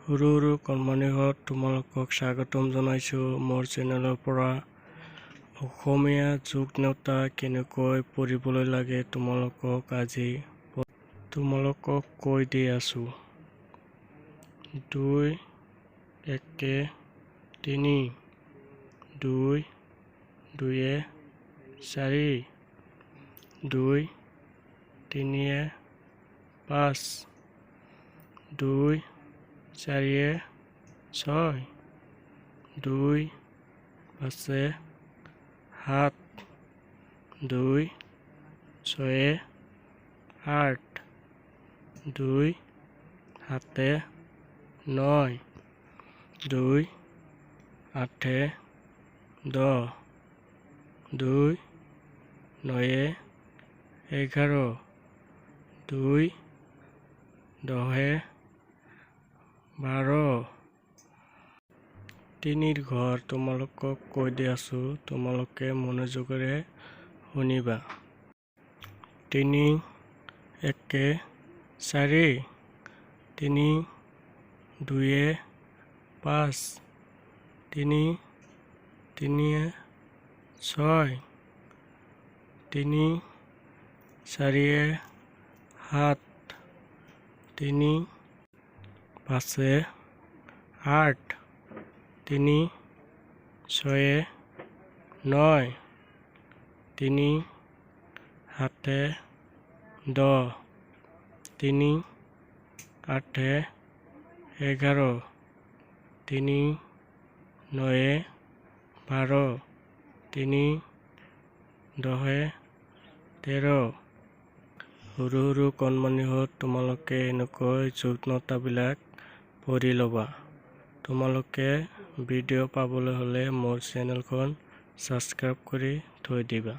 সৰু সৰু কণমানিহঁত তোমালোকক স্বাগতম জনাইছোঁ মোৰ চেনেলৰ পৰা। অসমীয়া যোগ নেওতা কেনেকৈ পঢ়িবলৈ লাগে তোমালোকক কৈ দি আছোঁ। 2 1 3 2 2 4 2 3 5 2 4 6 2 5 7 2 6 8 2 7 9 2 8 10 2 9 11 2 10 12 তিনিৰ ঘৰ তোমালোকক কৈ দি আছোঁ, তোমালোকে মনোযোগেৰে শুনিবা। 3 1 4 3 2 5 3 3 6 3 4 7 3 5 8 3 6 9 3 7 10 3 8 11 3 9 12 3 10 13 সৰু সৰু কণমানিহঁত তোমালোকে এনেকৈ যোগ নেওতাবিলাক পঢ়ি ল'বা। তোমালোকে ভিডিঅ' পাবলৈ হ'লে মোৰ চেনেলখন ছাবস্ক্ৰাইব কৰি থৈ দিবা।